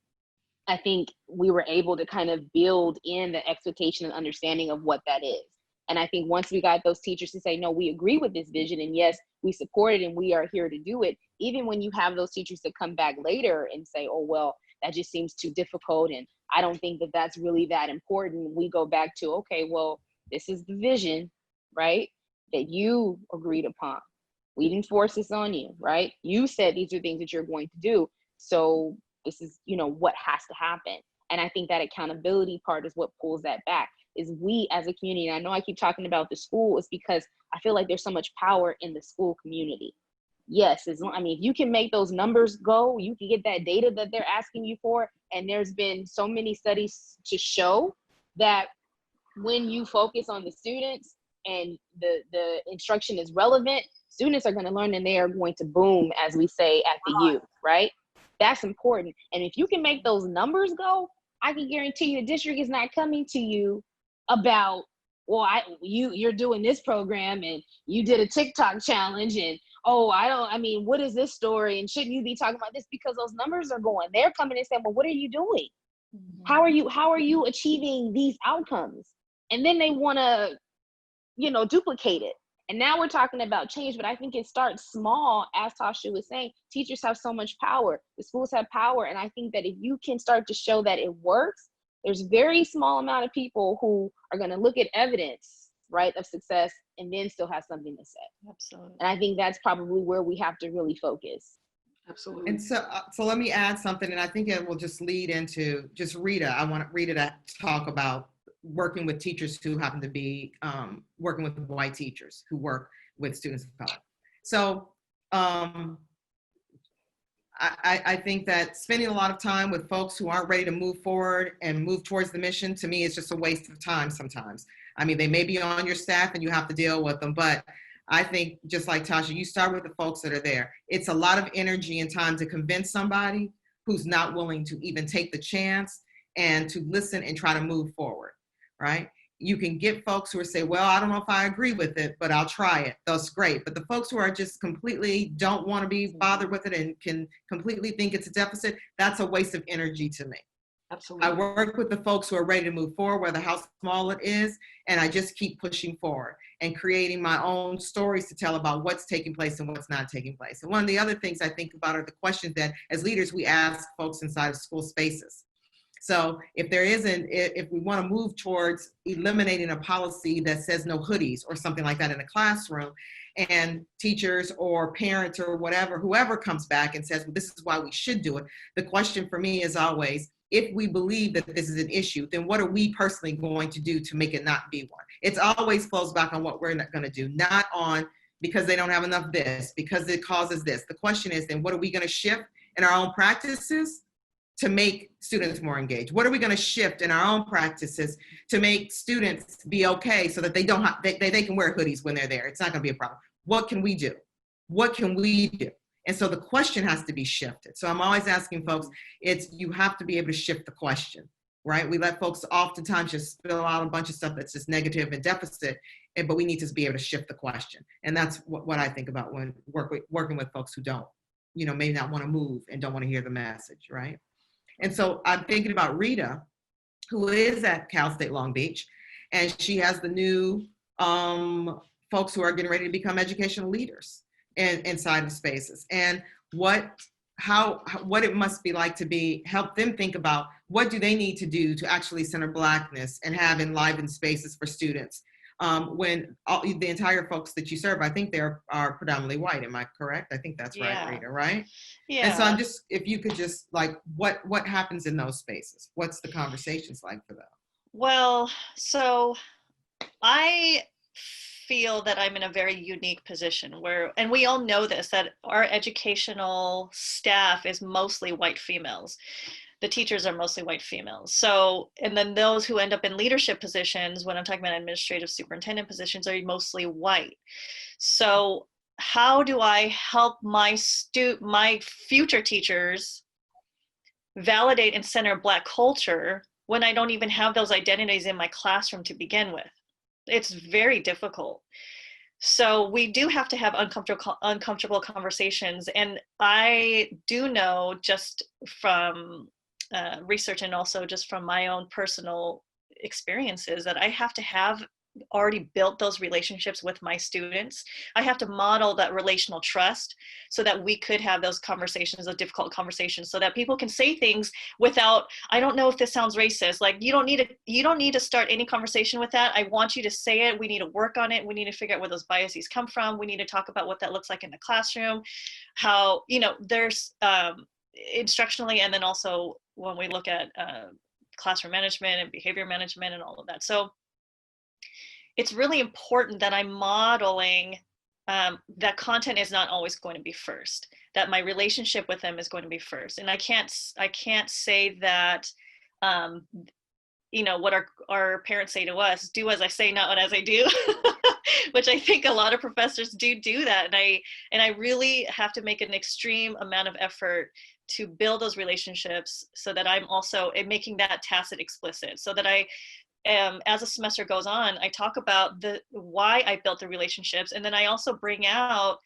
I think we were able to kind of build in the expectation and understanding of what that is. And I think once we got those teachers to say, no, we agree with this vision, and yes, we support it and we are here to do it, even when you have those teachers that come back later and say, oh, well, that just seems too difficult and I don't think that that's really that important, we go back to, okay, well, this is the vision, right, that you agreed upon. We didn't force this on you, right? You said these are things that you're going to do. So this is, what has to happen. And I think that accountability part is what pulls that back, is we as a community. And I know I keep talking about the school, is because I feel like there's so much power in the school community. Yes, if you can make those numbers go, you can get that data that they're asking you for. And there's been so many studies to show that when you focus on the students and the instruction is relevant, students are going to learn and they are going to boom, as we say at the U, right? That's important. And if you can make those numbers go, I can guarantee you the district is not coming to you about, well, you're doing this program and you did a TikTok challenge and, what is this story? And shouldn't you be talking about this? Because those numbers are going. They're coming and saying, well, what are you doing? Mhm. How are you achieving these outcomes? And then they want to, duplicate it. And now we're talking about change, but I think it starts small. As Tasha was saying, teachers have so much power. The schools have power. And I think that if you can start to show that it works, there's very small amount of people who are going to look at evidence, right, of success and then still have something to say. Absolutely. And I think that's probably where we have to really focus. Absolutely. And so let me add something, and I think it will just lead into just Rita. I want Rita to talk about working with teachers who happen to be working with white teachers who work with students of color. So I think that spending a lot of time with folks who aren't ready to move forward and move towards the mission, to me, is just a waste of time sometimes. I mean, they may be on your staff and you have to deal with them, but I think, just like Tasha, you start with the folks that are there. It's a lot of energy and time to convince somebody who's not willing to even take the chance and to listen and try to move forward, right? You can get folks who are say, well, I don't know if I agree with it, but I'll try it. That's great. But the folks who are just completely don't want to be bothered with it and can completely think it's a deficit, that's a waste of energy to me. Absolutely. I work with the folks who are ready to move forward, whether how small it is, and I just keep pushing forward and creating my own stories to tell about what's taking place and what's not taking place. And one of the other things I think about are the questions that, as leaders, we ask folks inside of school spaces. So if we want to move towards eliminating a policy that says no hoodies or something like that in a classroom, and teachers or parents or whatever, whoever comes back and says, well, this is why we should do it, the question for me is always, if we believe that this is an issue, then what are we personally going to do to make it not be one? It's always flows back on what we're not going to do, not on because they don't have enough this, because it causes this. The question is, then what are we going to shift in our own practices to make students more engaged? What are we going to shift in our own practices to make students be okay so that they don't have, they can wear hoodies when they're there? It's not going to be a problem. What can we do? What can we do? And so the question has to be shifted. So I'm always asking folks, you have to be able to shift the question, right? We let folks oftentimes just spill out a bunch of stuff that's just negative and deficit, but we need to be able to shift the question. And that's what I think about when working with folks who don't, may not want to move and don't want to hear the message, right? And so I'm thinking about Rita, who is at Cal State Long Beach, and she has the new folks who are getting ready to become educational leaders inside of spaces, and what it must be like to help them think about what do they need to do to actually center Blackness and have enlivened spaces for students when the entire folks that you serve, I think they are predominantly white. Am I correct? I think that's right, Rita, right? Yeah. And so I'm just, if you could just what happens in those spaces? What's the conversations like for them? Well, so I feel that I'm in a very unique position and we all know this, that our educational staff is mostly white females. The teachers are mostly white females. So, and then those who end up in leadership positions, when I'm talking about administrative superintendent positions, are mostly white. So how do I help my future teachers validate and center Black culture when I don't even have those identities in my classroom to begin with? It's very difficult. So we do have to have uncomfortable conversations. And I do know, just from research and also just from my own personal experiences, that I have to have already built those relationships with my students. I have to model that relational trust so that we could have those conversations, those difficult conversations, so that people can say things without, I don't know if this sounds racist, like you don't need to start any conversation with that. I want you to say it. We need to work on it. We need to figure out where those biases come from. We need to talk about what that looks like in the classroom, how, there's instructionally, and then also when we look at classroom management and behavior management and all of that. So it's really important that I'm modeling that content is not always going to be first, that my relationship with them is going to be first. And I can't say that, what our parents say to us, do as I say, not as I do, which I think a lot of professors do that. And I really have to make an extreme amount of effort to build those relationships so that I'm also making that tacit explicit, so that as a semester goes on, I talk about why I built the relationships. And then I also bring out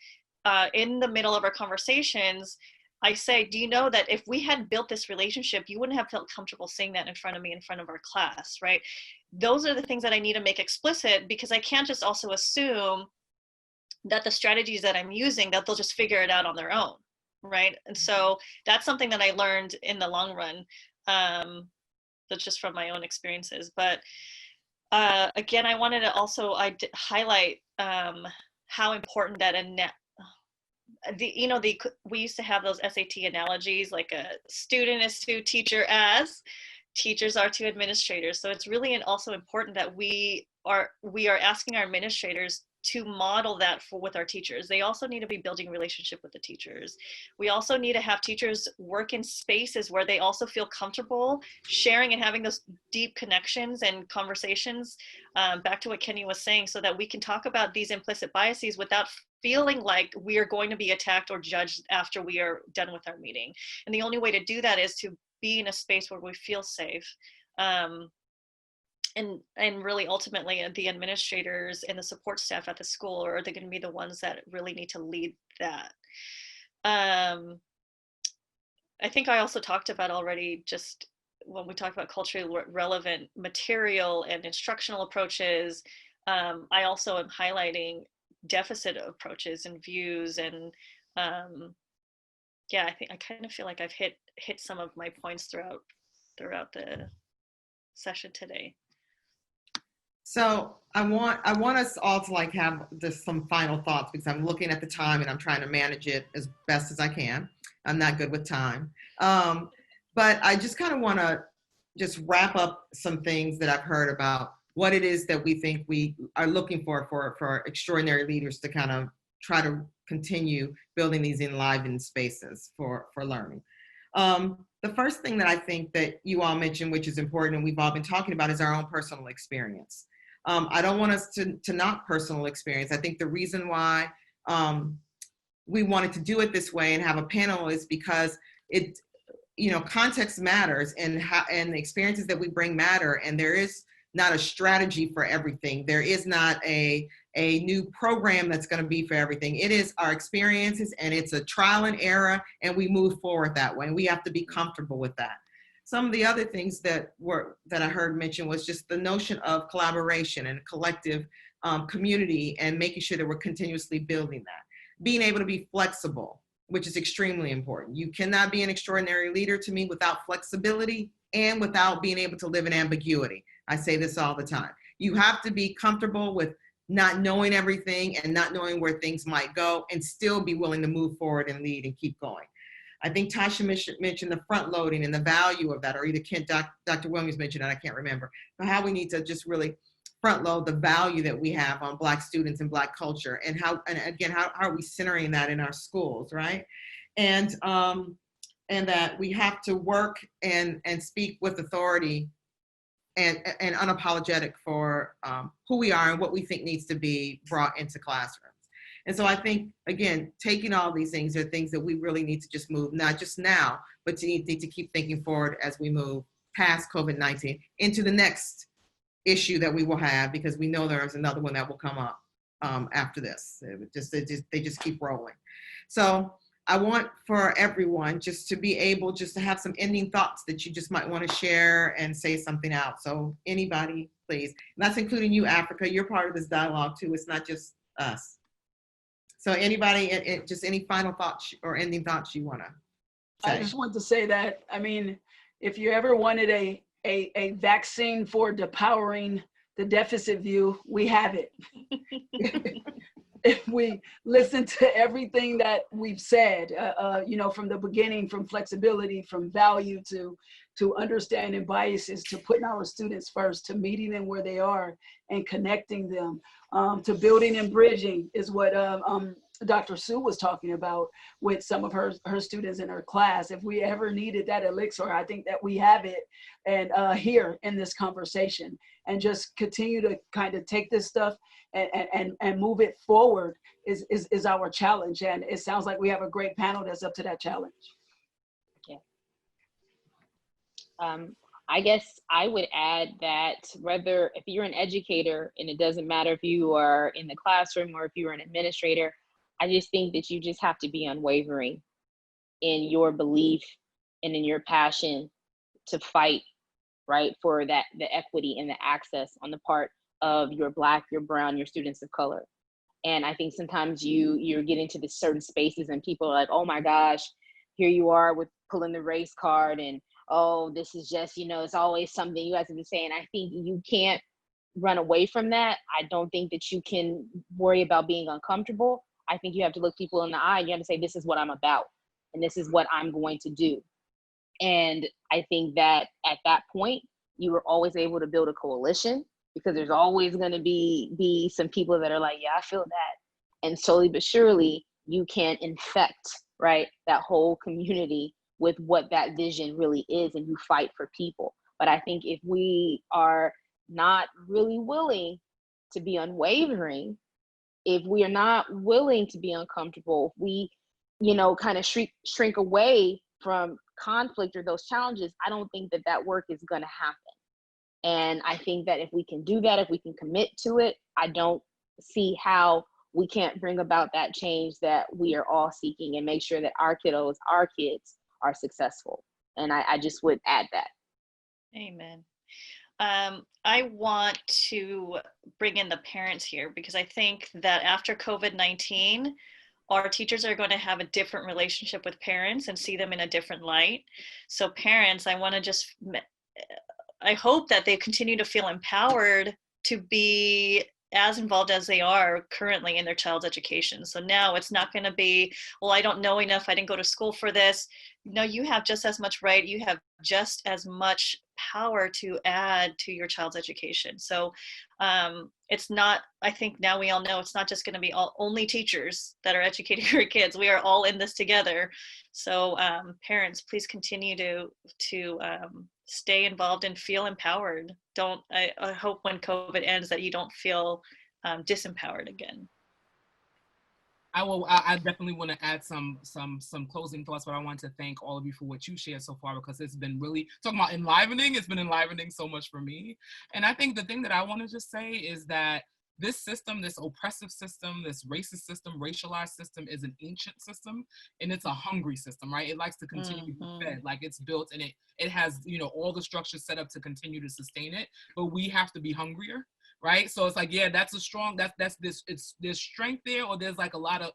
in the middle of our conversations, I say, do you know that if we had built this relationship, you wouldn't have felt comfortable saying that in front of me, in front of our class, right? Those are the things that I need to make explicit, because I can't just also assume that the strategies that I'm using, that they'll just figure it out on their own, right? And so that's something that I learned in the long run. That's just from my own experiences. But again, I wanted to also highlight how important that we used to have those SAT analogies, like a student is to teacher as teachers are to administrators. So it's really also important that we are asking our administrators to model that with our teachers. They also need to be building relationship with the teachers. We also need to have teachers work in spaces where they also feel comfortable sharing and having those deep connections and conversations, back to what Kenny was saying, so that we can talk about these implicit biases without feeling like we are going to be attacked or judged after we are done with our meeting. And the only way to do that is to be in a space where we feel safe. And really ultimately the administrators and the support staff at the school are going to be the ones that really need to lead that. I think I also talked about already, just when we talk about culturally relevant material and instructional approaches, I also am highlighting deficit approaches and views. And yeah, I kind of feel like I've hit some of my points throughout the session today. So I want us all to have just some final thoughts, because I'm looking at the time and I'm trying to manage it as best as I can. I'm not good with time. But I just kind of want to just wrap up some things that I've heard about what it is that we think we are looking for extraordinary leaders to kind of try to continue building these enlivened spaces for learning. The first thing that I think that you all mentioned, which is important and we've all been talking about, is our own personal experience. I don't want us to knock personal experience. I think the reason why we wanted to do it this way and have a panel is because context matters, and the experiences that we bring matter, and there is not a strategy for everything. There is not a new program that's going to be for everything. It is our experiences, and it's a trial and error, and we move forward that way, and we have to be comfortable with that. Some of the other things that I heard mentioned was just the notion of collaboration and collective community, and making sure that we're continuously building that. Being able to be flexible, which is extremely important. You cannot be an extraordinary leader to me without flexibility and without being able to live in ambiguity. I say this all the time. You have to be comfortable with not knowing everything and not knowing where things might go, and still be willing to move forward and lead and keep going. I think Tasha mentioned the front loading and the value of that, or either Dr. Williams mentioned it, I can't remember, but how we need to just really front load the value that we have on Black students and Black culture, and how are we centering that in our schools, right? And that we have to work and speak with authority and unapologetic for who we are and what we think needs to be brought into classrooms. And so I think, again, taking all these things are things that we really need to just move, not just now, but to need to keep thinking forward as we move past COVID-19 into the next issue that we will have, because we know there is another one that will come up after this. They just keep rolling. So I want for everyone just to be able just to have some ending thoughts that you just might want to share and say something out. So anybody, please. And that's including you, Africa. You're part of this dialogue too. It's not just us. So anybody, just any final thoughts or ending thoughts you want to say? I just want to say that, I mean, if you ever wanted a vaccine for depowering the deficit view, we have it. If we listen to everything that we've said, you know, from the beginning, from flexibility, from value to understanding biases, to putting our students first, to meeting them where they are and connecting them, to building and bridging is what Dr. Suh was talking about with some of her students in her class. If we ever needed that elixir, I think that we have it, and here in this conversation, and just continue to kind of take this stuff and move it forward is our challenge. And it sounds like we have a great panel that's up to that challenge. Yeah. I guess I would add that whether if you're an educator, and it doesn't matter if you are in the classroom or if you're an administrator, I just think that you just have to be unwavering in your belief and in your passion to fight, right, for that, the equity and the access on the part of your Black, your brown, your students of color. And I think sometimes you're getting to the certain spaces and people are like, oh my gosh, here you are with pulling the race card, and oh, this is just, you know, it's always something you guys have been saying. I think you can't run away from that. I don't think that you can worry about being uncomfortable. I think you have to look people in the eye and you have to say, this is what I'm about and this is what I'm going to do. And I think that at that point, you were always able to build a coalition, because there's always going to be some people that are like, yeah, I feel that. And slowly but surely, you can infect, right, that whole community with what that vision really is, and you fight for people. But I think if we are not really willing to be unwavering, if we are not willing to be uncomfortable, if we, you know, kind of shrink away from conflict or those challenges, I don't think that that work is going to happen. And I think that if we can do that, if we can commit to it, I don't see how we can't bring about that change that we are all seeking and make sure that our kiddos, our kids are successful. And I just would add that. Amen. I want to bring in the parents here, because I think that after COVID-19, our teachers are going to have a different relationship with parents and see them in a different light. So parents, I hope that they continue to feel empowered to be as involved as they are currently in their child's education. So now it's not going to be, well, I don't know enough, I didn't go to school for this. No, you have just as much right, you have just as much power to add to your child's education. So it's not, I think now we all know it's not just going to be only teachers that are educating your kids. We are all in this together. So parents, please continue to stay involved and feel empowered. I hope when COVID ends that you don't feel disempowered again. I definitely want to add some closing thoughts, but I want to thank all of you for what you shared so far, because it's been really, talking about enlivening, it's been enlivening so much for me. And I think the thing that I want to just say is that this system, this oppressive system, this racist system, racialized system is an ancient system, and it's a hungry system, right? It likes to continue to be fed, like it's built, and it has, you know, all the structures set up to continue to sustain it, but we have to be hungrier. Right, so it's like, yeah, that's a strong, there's strength there, or there's like a lot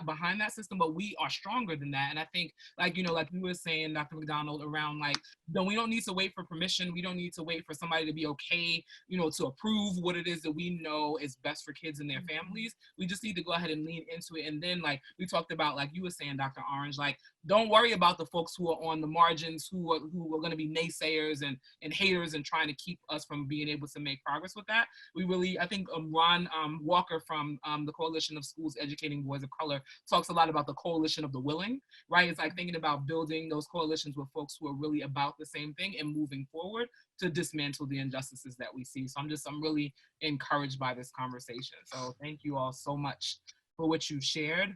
behind that system, but we are stronger than that. And I think, like, you know, like you were saying, Dr. McDonald, around like, no, we don't need to wait for permission, we don't need to wait for somebody to be okay, you know, to approve what it is that we know is best for kids and their families. We just need to go ahead and lean into it. And then, like we talked about, like you were saying, Dr. Orange, like, don't worry about the folks who are on the margins, who are going to be naysayers and haters and trying to keep us from being able to make progress with that. We really, I think Ron Walker from the Coalition of Schools Educating Boys of Color talks a lot about the coalition of the willing, right? It's like thinking about building those coalitions with folks who are really about the same thing and moving forward to dismantle the injustices that we see. So I'm really encouraged by this conversation. So thank you all so much for what you shared.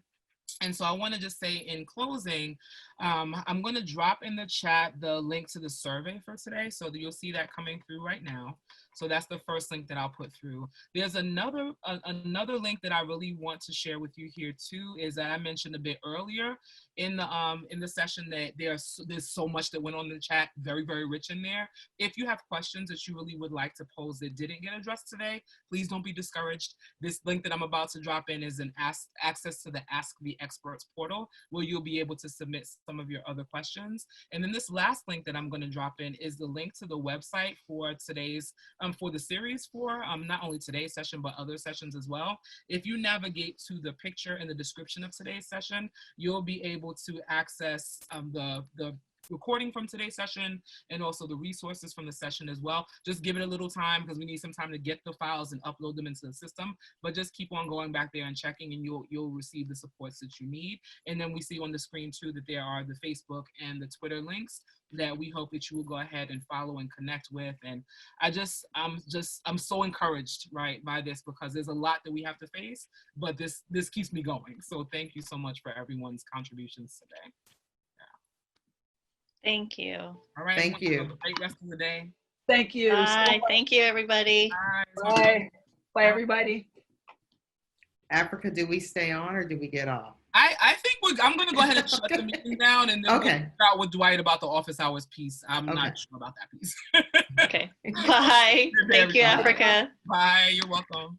And so I want to just say in closing, I'm going to drop in the chat the link to the survey for today, so that you'll see that coming through right now. So that's the first link that I'll put through. There's another link that I really want to share with you here too, is that I mentioned a bit earlier in the session that there's so much that went on in the chat, very, very rich in there. If you have questions that you really would like to pose that didn't get addressed today, please don't be discouraged. This link that I'm about to drop in is access to the Ask the Experts portal, where you'll be able to submit some of your other questions. And then this last link that I'm going to drop in is the link to the website for today's, for the series for not only today's session, but other sessions as well. If you navigate to the picture in the description of today's session, you'll be able to access the recording from today's session and also the resources from the session as well. Just give it a little time because we need some time to get the files and upload them into the system, but just keep on going back there and checking, and you'll receive the supports that you need. And then we see on the screen too that there are the Facebook and the Twitter links that we hope that you will go ahead and follow and connect with. And I'm so encouraged, right, by this, because there's a lot that we have to face, but this keeps me going. So thank you so much for everyone's contributions today. Thank you. All right. Thank you. Have a great rest of the day. Thank you. Bye. Thank you, everybody. Bye. Bye. Bye, everybody. Africa, do we stay on or do we get off? I think I'm going to go ahead and shut the meeting down, and then we'll figure out with Dwight about the office hours piece. I'm not sure about that piece. Okay. Bye. Thank you, Africa. Bye. You're welcome.